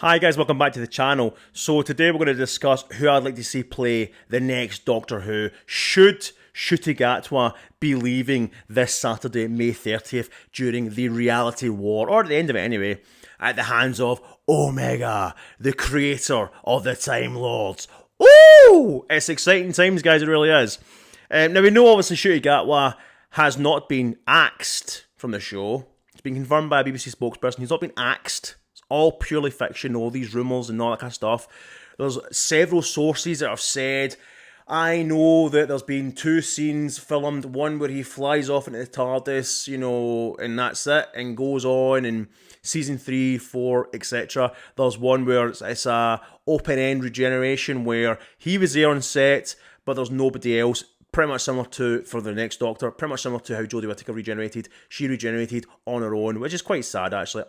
Hi guys, welcome back to the channel. So today we're going to discuss who I'd like to see play the next Doctor Who. Should Ncuti Gatwa be leaving this Saturday, May 30th, during the reality war, or at the end of it anyway, at the hands of Omega, the creator of the Time Lords? Ooh! It's exciting times, guys, it really is. Now we know obviously Ncuti Gatwa has not been axed from the show. It's been confirmed by a BBC spokesperson. He's not been axed. All purely fiction, all these rumours and all that kind of stuff. There's several sources that have said, I know that there's been two scenes filmed, one where he flies off into the TARDIS, and that's it, and goes on, and season 3, 4, etc. There's one where it's a open-end regeneration where he was there on set, but there's nobody else. Pretty much similar to, for the next Doctor, pretty much similar to how Jodie Whittaker regenerated. She regenerated on her own, which is quite sad, actually.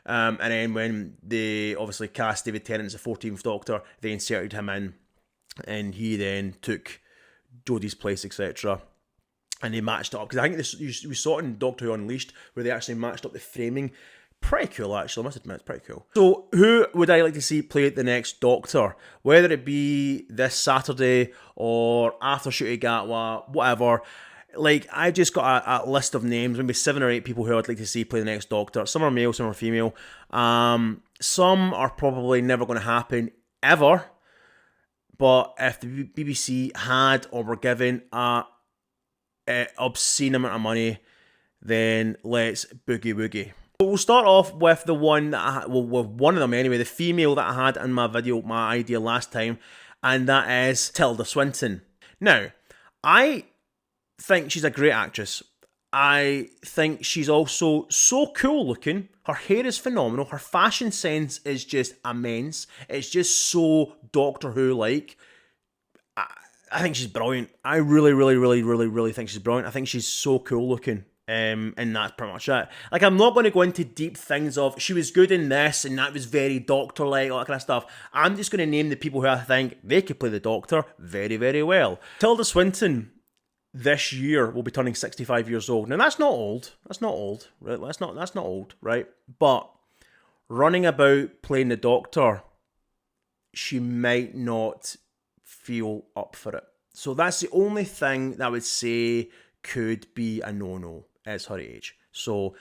And then when they obviously cast David Tennant as the 14th Doctor, they inserted him in, and he then took Jodie's place, etc. And they matched it up, because I think we saw it in Doctor Who Unleashed, where they actually matched up the framing. Pretty cool, actually, I must admit, it's pretty cool. So, who would I like to see play the next Doctor? Whether it be this Saturday, or after Ncuti Gatwa, whatever. Like, I've just got a list of names, maybe 7 or 8 people who I'd like to see play the next Doctor. Some are male, some are female. Some are probably never going to happen, ever. But if the BBC had or were given a obscene amount of money, then let's boogie woogie. So we'll start off with the one that with one of them anyway, the female that I had in my video, my idea last time, and that is Tilda Swinton. Now, I think she's a great actress. I think she's also so cool looking. Her hair is phenomenal. Her fashion sense is just immense. It's just so Doctor Who-like. I think she's brilliant. I really think she's brilliant. I think she's so cool looking. And that's pretty much it. Like, I'm not going to go into deep things of she was good in this and that was very Doctor-like, all that kind of stuff. I'm just going to name the people who I think they could play the Doctor very well. Tilda Swinton this year will be turning 65 years old. Now, that's not old. That's not old, right? That's not old, right? But running about playing the Doctor, she might not feel up for it. So that's the only thing that I would say could be a no-no, is her age. So,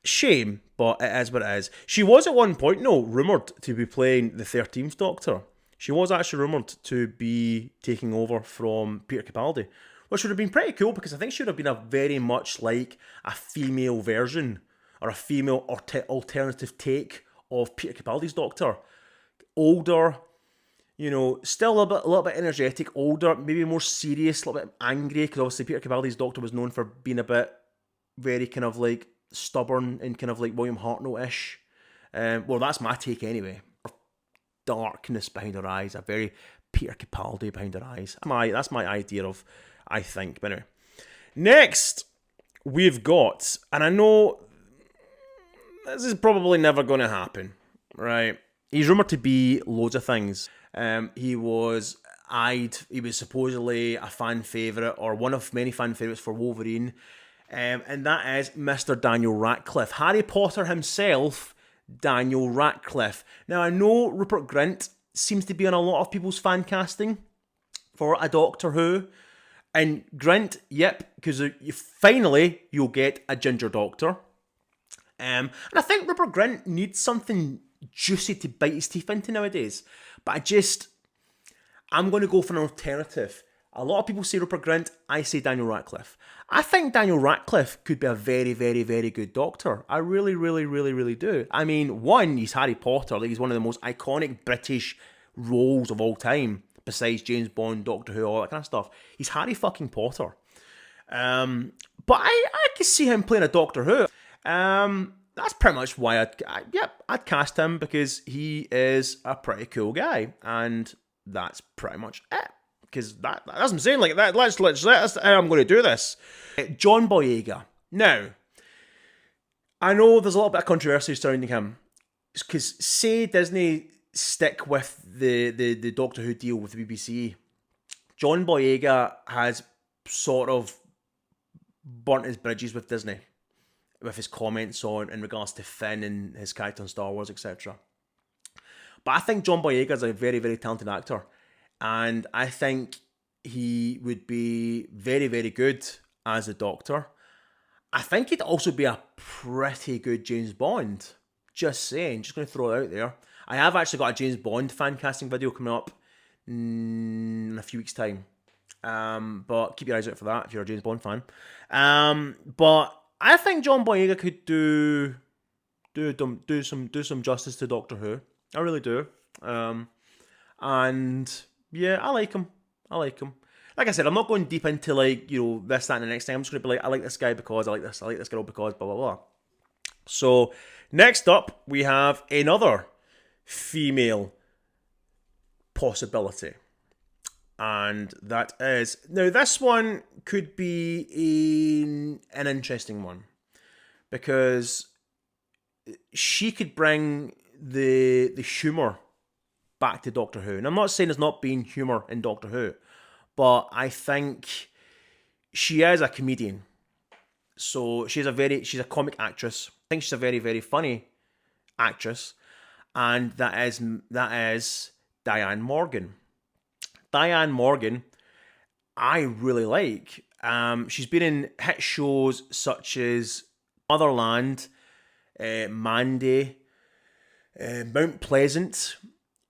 shame, but it is what it is. She was at one point, rumoured to be playing the 13th Doctor. She was actually rumoured to be taking over from Peter Capaldi, which would have been pretty cool, because I think she would have been a very much like a female version, or a female alternative take of Peter Capaldi's Doctor. Older, still a little bit energetic, older, maybe more serious, a little bit angry, because obviously Peter Capaldi's Doctor was known for being a bit very kind of like stubborn and kind of like William Hartnell-ish. Well, that's my take anyway. Darkness behind her eyes, a very Peter Capaldi behind her eyes. That's my idea of, I think. But anyway. Next, we've got, and I know this is probably never going to happen, right? He's rumoured to be loads of things. He was supposedly a fan favourite, or one of many fan favourites for Wolverine, and that is Mr. Daniel Radcliffe. Harry Potter himself, Daniel Radcliffe. Now, I know Rupert Grint seems to be on a lot of people's fan casting for a Doctor Who, and Grint, yep, because you'll get a ginger Doctor. And I think Rupert Grint needs something juicy to bite his teeth into nowadays. But I'm going to go for an alternative. A lot of people say Rupert Grint, I say Daniel Radcliffe. I think Daniel Radcliffe could be a very good Doctor. I really do. I mean, one, he's Harry Potter. Like, he's one of the most iconic British roles of all time, besides James Bond, Doctor Who, all that kind of stuff. He's Harry fucking Potter. But I could see him playing a Doctor Who. That's pretty much why I'd cast him, because he is a pretty cool guy, and that's pretty much it. Because that's what I'm saying. Like, that's how I'm going to do this. John Boyega. Now, I know there's a little bit of controversy surrounding him, because say Disney stick with the Doctor Who deal with the BBC, John Boyega has sort of burnt his bridges with Disney, with his comments on in regards to Finn and his character in Star Wars, etc. But I think John Boyega is a very, very talented actor. And I think he would be very, very good as a Doctor. I think he'd also be a pretty good James Bond. Just saying, just going to throw it out there. I have actually got a James Bond fan casting video coming up in a few weeks' time. But keep your eyes out for that if you're a James Bond fan. But I think John Boyega could do some justice to Doctor Who. I really do. And yeah, I like him. Like I said, I'm not going deep into like, this, that, and the next thing. I'm just going to be like, I like this guy because I like this girl because blah, blah, blah. So, next up, we have another female possibility. And that is... Now, this one could be an interesting one. Because she could bring the humour back to Doctor Who. And I'm not saying there's not been humour in Doctor Who. But I think she is a comedian. So she's a comic actress. I think she's a very, very funny actress. And that is Diane Morgan. Diane Morgan, I really like. She's been in hit shows such as Motherland, Mandy, Mount Pleasant.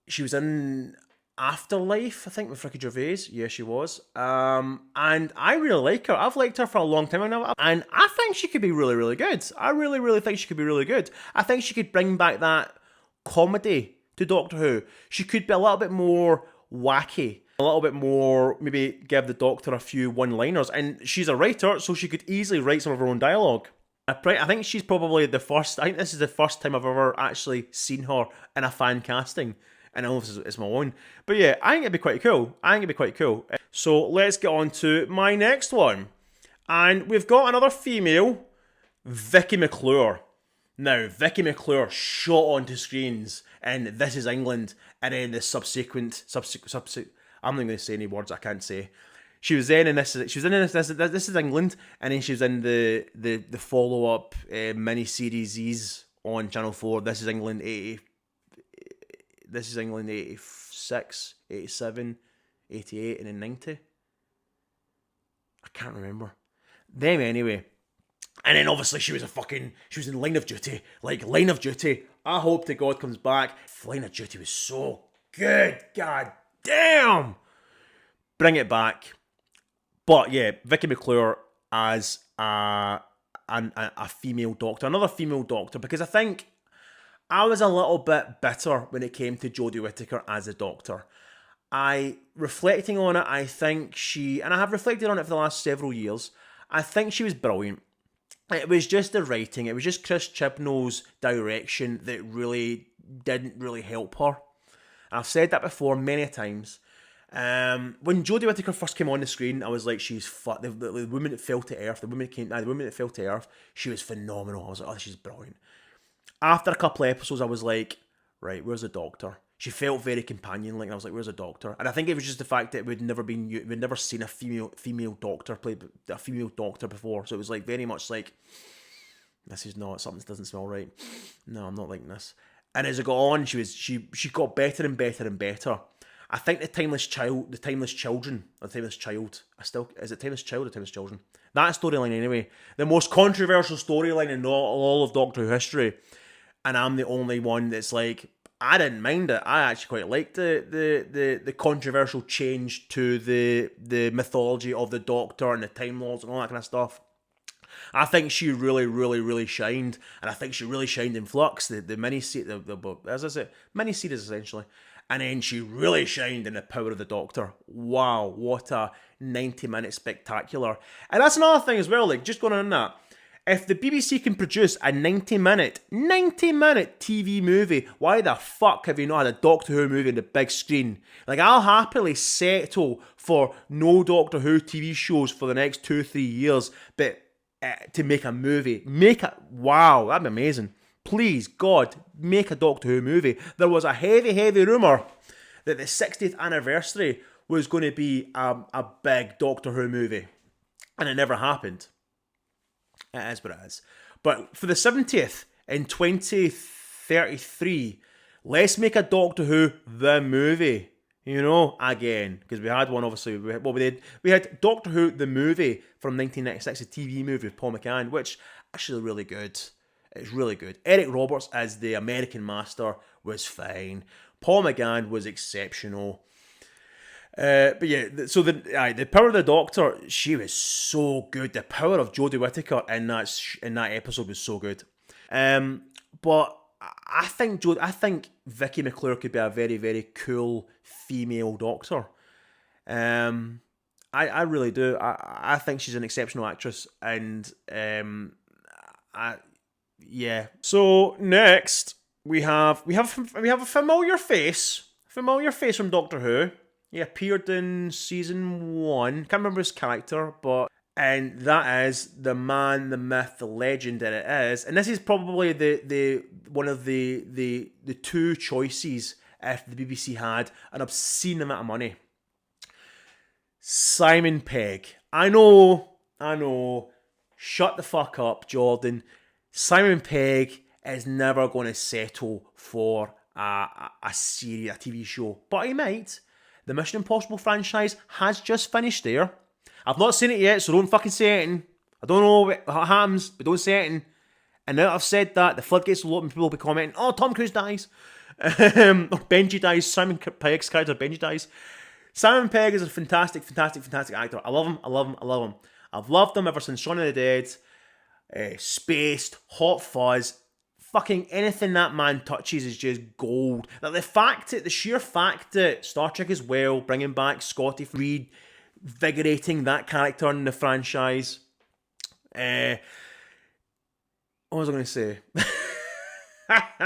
She was in Afterlife, I think, with Ricky Gervais. Yeah, she was. And I really like her. I've liked her for a long time now. And I think she could be really, really good. I really, really think she could be really good. I think she could bring back that comedy to Doctor Who. She could be a little bit more wacky. A little bit more, maybe give the Doctor a few one-liners. And she's a writer, so she could easily write some of her own dialogue. I think she's probably the first... I think this is the first time I've ever actually seen her in a fan casting. And I know it's my own. But yeah, I think it'd be quite cool. So let's get on to my next one. And we've got another female, Vicky McClure. Now, Vicky McClure shot onto screens in This Is England, and then the subsequent I'm not going to say any words I can't say. She was then in this. She was in This Is England, and then she was in the follow up mini series on Channel 4. This is England 86, 87, 88, and then 90. I can't remember. Them anyway. And then obviously she was in Line of Duty. Like, Line of Duty, I hope to God comes back. Line of Duty was so good. God damn. Bring it back. But yeah, Vicky McClure as a female Doctor. Another female Doctor, because I think I was a little bit bitter when it came to Jodie Whittaker as a Doctor. Reflecting on it, I think and I have reflected on it for the last several years, I think she was brilliant. It was just the writing, it was just Chris Chibnall's direction that really didn't really help her. I've said that before many times. When Jodie Whittaker first came on the screen, I was like, she's the woman that fell to earth, the woman that fell to earth, she was phenomenal. I was like, oh, she's brilliant. After a couple of episodes, I was like, right, where's the Doctor? She felt very companion-like, and I was like, where's the Doctor? And I think it was just the fact that we'd never seen a female Doctor play a female Doctor before, so it was like very much like, this is not, something doesn't smell right. No, I'm not liking this. And as it got on, she got better and better and better. I think is it Timeless Child? That storyline anyway. The most controversial storyline in all of Doctor Who history. And I'm the only one that's like, I didn't mind it. I actually quite liked the controversial change to the mythology of the Doctor and the Time Lords and all that kind of stuff. I think she really, really, really shined, and I think she really shined in Flux, the mini-series, mini-series essentially. And then she really shined in The Power of the Doctor. Wow, what a 90-minute spectacular. And that's another thing as well, like, just going on that. If the BBC can produce a 90-minute TV movie, why the fuck have you not had a Doctor Who movie on the big screen? Like, I'll happily settle for no Doctor Who TV shows for the next 2-3 years, but to make a movie, wow, that'd be amazing. Please, God, make a Doctor Who movie. There was a heavy rumour that the 60th anniversary was going to be a big Doctor Who movie. And it never happened. It is what it is. But for the 70th in 2033, Let's make a Doctor Who the movie. You know, again, because we had one, obviously. We had Doctor Who the movie from 1996, a TV movie with Paul McCann, which actually really good. It's really good. Eric Roberts as the American Master was fine. Paul McCann was exceptional. But yeah, so the power of the Doctor, she was so good. The power of Jodie Whittaker in that episode was so good. But I think Vicky McClure could be a very, very cool female Doctor. I really do. I think she's an exceptional actress, and yeah. So next we have a familiar face from Doctor Who. He appeared in season 1. Can't remember his character, and that is the man, the myth, the legend that it is. And this is probably the one of the two choices if the BBC had an obscene amount of money. Simon Pegg. I know. Shut the fuck up, Jordan. Simon Pegg is never going to settle for a series, a TV show, but he might. The Mission Impossible franchise has just finished there. I've not seen it yet, so don't fucking say anything. I don't know what happens, but don't say anything. And now that I've said that, the floodgates will open, people will be commenting, oh, Tom Cruise dies. Or Benji dies, Simon Pegg's character, Benji dies. Simon Pegg is a fantastic actor. I love him. I've loved him ever since Shaun of the Dead, Spaced, Hot Fuzz. Fucking anything that man touches is just gold. Like the sheer fact that Star Trek as well, bringing back Scotty Reed, invigorating that character in the franchise. What was I going to say?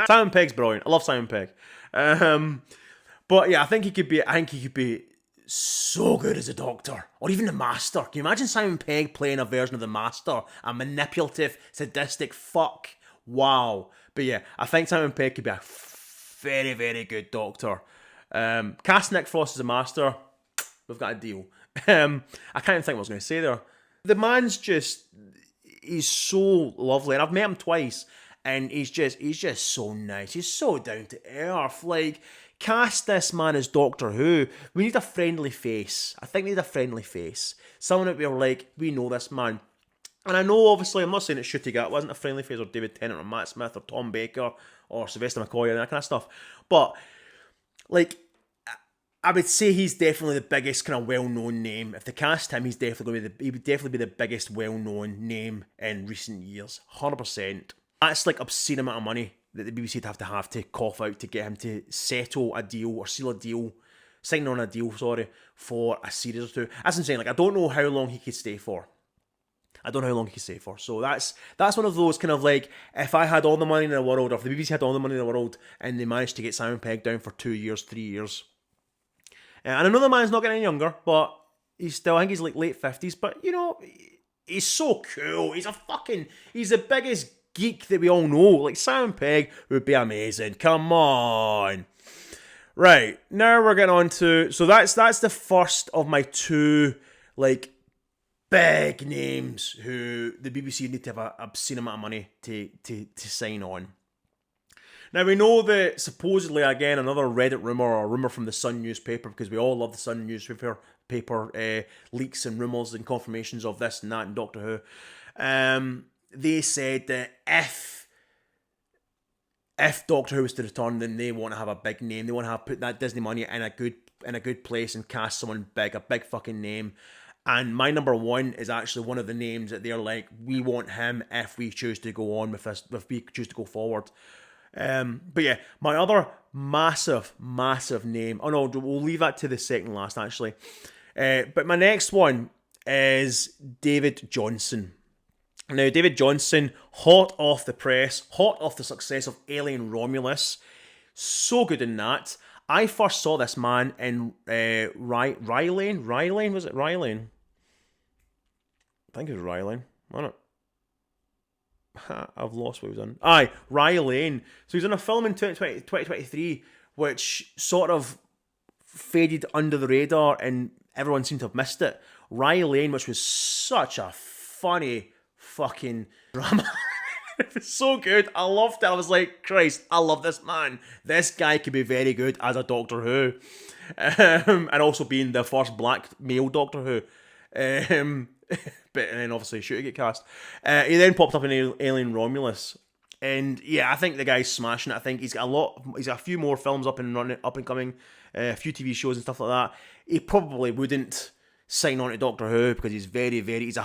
Simon Pegg's brilliant. I love Simon Pegg. But yeah, I think he could be so good as a Doctor, or even the Master. Can you imagine Simon Pegg playing a version of the Master, a manipulative, sadistic fuck? Wow. But yeah, I think Simon Pegg could be a very, very good Doctor. Cast Nick Frost as a Master, we've got a deal. I can't even think what I was going to say there. The man's he's so lovely, and I've met him twice, and he's just so nice. He's so down to earth. Like, cast this man as Doctor Who. We need a friendly face. I think we need a friendly face. Someone that we're like, we know this man. And I know, obviously, I'm not saying that Ncuti Gatwa wasn't a friendly face, or David Tennant, or Matt Smith, or Tom Baker, or Sylvester McCoy, and that kind of stuff. But, like, I would say he's definitely the biggest kind of well-known name. If they cast him, he would definitely be the biggest well-known name in recent years. 100%. That's like obscene amount of money that the BBC would have to cough out to get him to settle a deal, or seal a deal, sign on a deal, for a series or two. As I'm saying, like, I don't know how long he could stay for. So that's one of those kind of like, if I had all the money in the world, or if the BBC had all the money in the world, and they managed to get Simon Pegg down for 2 years, 3 years. And I know the man's not getting any younger, but I think he's like late 50s, but you know, he's so cool. He's the biggest geek that we all know. Like, Simon Pegg would be amazing. Come on. Right, now we're getting on to, so that's the first of my two, like, big names who the BBC need to have an obscene amount of money to sign on. Now, we know that supposedly, again, another Reddit rumour, or a rumour from the Sun newspaper, because we all love the Sun newspaper leaks and rumours and confirmations of this and that in Doctor Who. They said that if Doctor Who was to return, then they want to have a big name. They want to put that Disney money in a good place and cast someone big, a big fucking name. And my number one is actually one of the names that they're like, we want him if we choose to go on with this, if we choose to go forward. But yeah, my other massive name, oh no, we'll leave that to the second last actually. But my next one is David Johnson. Now, David Johnson, hot off the press, hot off the success of Alien Romulus, so good in that. I first saw this man in Rylane, was it Rylane? I think it was Rylane, wasn't it? I've lost what he was in. Aye, Rylane. So he's in a film in 2023, which sort of faded under the radar and everyone seemed to have missed it. Rylane, which was such a funny fucking drama. It was so good. I loved it. I was like, Christ, I love this man. This guy could be very good as a Doctor Who. And also being the first black male Doctor Who. But and then obviously Ncuti get cast. He then popped up in Alien Romulus. And yeah, I think the guy's smashing it. I think he's got a few more films up and coming, a few TV shows and stuff like that. He probably wouldn't sign on to Doctor Who because he's very, very he's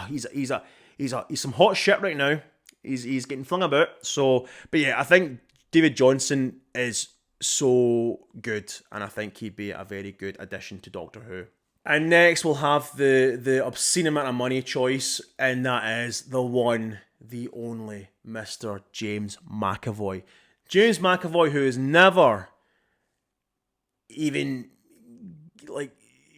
some hot shit right now. He's getting flung about. So, but yeah, I think David Johnson is so good, and I think he'd be a very good addition to Doctor Who. And next we'll have the obscene amount of money choice, and that is the one, the only Mr. James McAvoy. James McAvoy, who has never even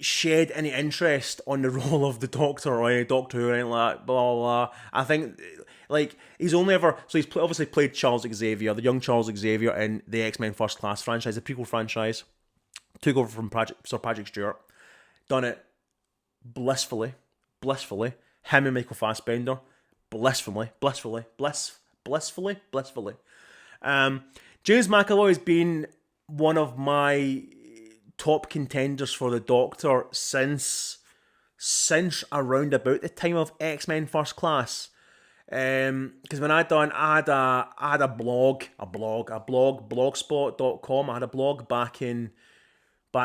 shed any interest on the role of the Doctor or any Doctor Who or anything like that, blah, blah, blah. I think, he's only ever... So he's obviously played Charles Xavier, the young Charles Xavier in the X-Men First Class franchise, the prequel franchise. Took over from Sir Patrick Stewart. Done it blissfully. Him and Michael Fassbender, blissfully. James McAvoy has been one of my top contenders for the Doctor since around about the time of X-Men First Class. Because when I had a blogspot.com. I had a blog back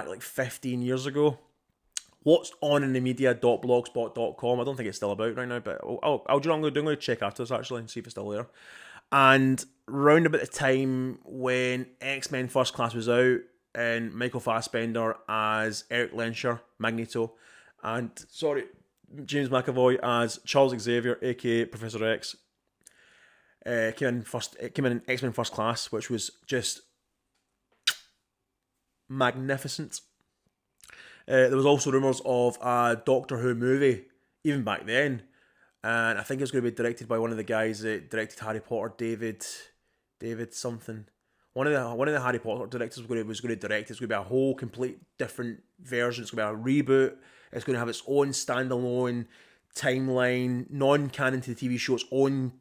like 15 years ago. What's on in the media.blogspot.com. I don't think it's still about right now, but I'm going to check after this actually and see if it's still there. And round about the time when X-Men First Class was out, and Michael Fassbender as Eric Lensher, Magneto, and James McAvoy as Charles Xavier, aka Professor X, came in X-Men First Class, which was just magnificent. There was also rumours of a Doctor Who movie, even back then, and I think it was going to be directed by one of the guys that directed Harry Potter, David something. One of the Harry Potter directors was going to direct. It's going to be a whole complete different version. It's going to be a reboot. It's going to have its own standalone timeline, non-canon to the TV show, its own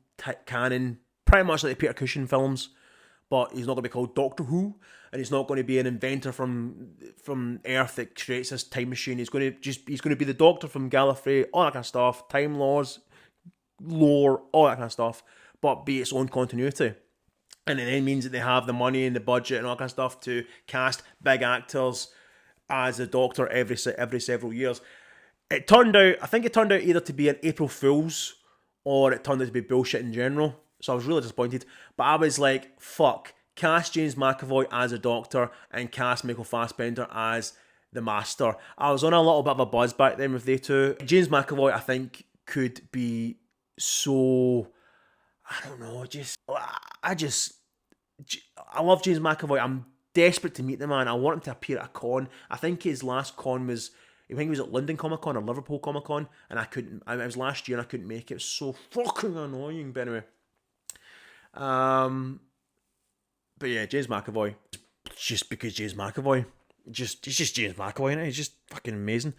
canon, pretty much like the Peter Cushing films. But he's not going to be called Doctor Who, and he's not going to be an inventor from Earth that creates this time machine. He's going to be the Doctor from Gallifrey, all that kind of stuff, Time Laws, lore, all that kind of stuff, but be its own continuity. And it then means that they have the money and the budget and all that kind of stuff to cast big actors as the Doctor every several years. I think it turned out either to be an April Fool's or it turned out to be bullshit in general. So I was really disappointed. But I was like, fuck, cast James McAvoy as a Doctor and cast Michael Fassbender as the Master. I was on a little bit of a buzz back then with they two. James McAvoy, I think, could be so... I don't know, I love James McAvoy. I'm desperate to meet the man. I want him to appear at a con. I think his last con was... I think he was at London Comic Con or Liverpool Comic Con, and it was last year and I couldn't make it. It was so fucking annoying, but anyway. But yeah, James McAvoy. Just because James McAvoy. He's just James McAvoy, innit? He's just fucking amazing.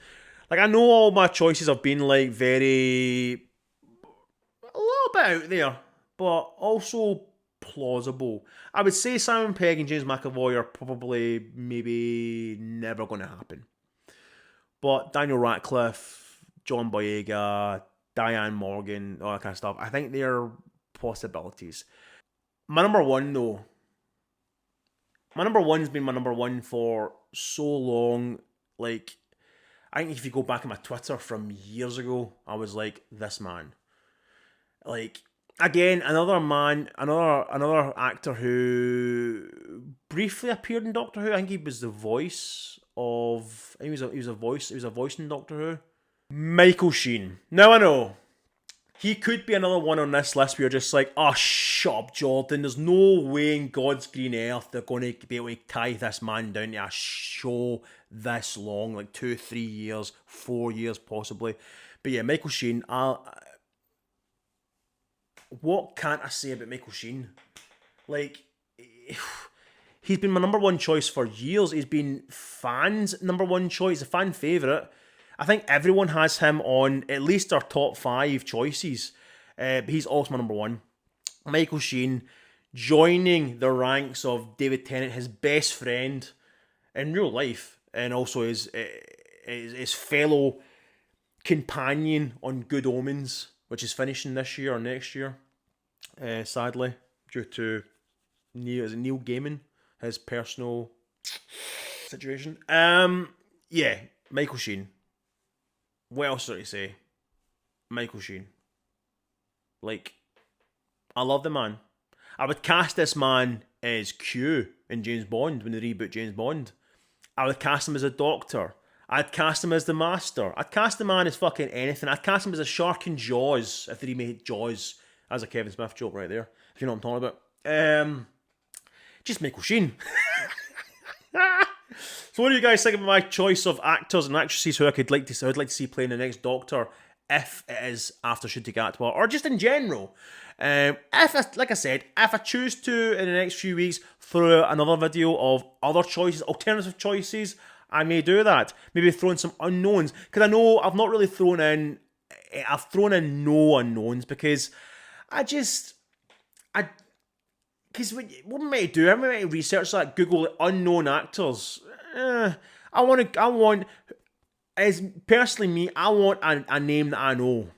Like, I know all my choices have been like a little bit out there, but also plausible. I would say Simon Pegg and James McAvoy are probably maybe never going to happen. But Daniel Radcliffe, John Boyega, Diane Morgan, all that kind of stuff, I think they're possibilities. My number one, though. My number one's been my number one for so long. Like, I think if you go back on my Twitter from years ago, I was like, this man. Like, again, another actor who briefly appeared in Doctor Who. I think he was the voice of... I think he was a voice in Doctor Who. Michael Sheen. Now I know, he could be another one on this list where you're just like, oh, shut up, Jordan. There's no way in God's green earth they're going to be able to tie this man down to a show this long, like 2, 3 years, 4 years possibly. But yeah, Michael Sheen. What can't I say about Michael Sheen? Like, he's been my number one choice for years. He's been fans' number one choice, a fan favourite. I think everyone has him on at least their top 5 choices. But he's also my number one. Michael Sheen joining the ranks of David Tennant, his best friend in real life, and also his fellow companion on Good Omens, which is finishing this year or next year, sadly, due to Neil Gaiman, his personal situation. Yeah, Michael Sheen. What else is there to say? Michael Sheen. Like, I love the man. I would cast this man as Q in James Bond when they reboot James Bond. I would cast him as a doctor. I'd cast him as the Master. I'd cast the man as fucking anything. I'd cast him as a shark in Jaws if they remade Jaws. That's a Kevin Smith joke right there, if you know what I'm talking about. Just Michael Sheen. So what do you guys think about my choice of actors and actresses who I'd like to see playing the next Doctor, if it is after Ncuti Gatwa, or just in general? Like I said, if I choose to in the next few weeks throw another video of other choices, alternative choices, I may do that. Maybe throw in some unknowns, because I know I've not really thrown in. I've thrown in no unknowns because because what am I do? I'm going to research that, Google unknown actors. As personally me, I want a name that I know.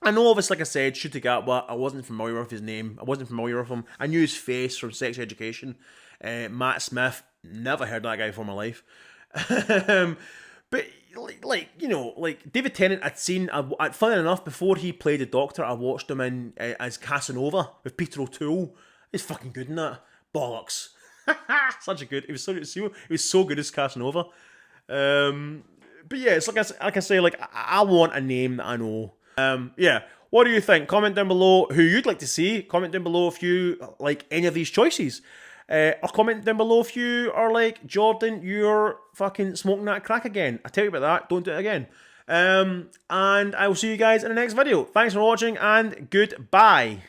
I know, obviously, like I said, Ncuti Gatwa, I wasn't familiar with his name. I wasn't familiar with him. I knew his face from Sex Education. Matt Smith, never heard that guy before in my life. But, like David Tennant, funny enough, before he played the Doctor, I watched him in as Casanova with Peter O'Toole. He's fucking good in that. Bollocks. Such a good. He was so good as Casanova. But yeah, it's like I say, I want a name that I know. Yeah. What do you think? Comment down below who you'd like to see. Comment down below if you like any of these choices. Or comment down below if you are like, Jordan, you're fucking smoking that crack again. I tell you about that. Don't do it again. And I will see you guys in the next video. Thanks for watching and goodbye.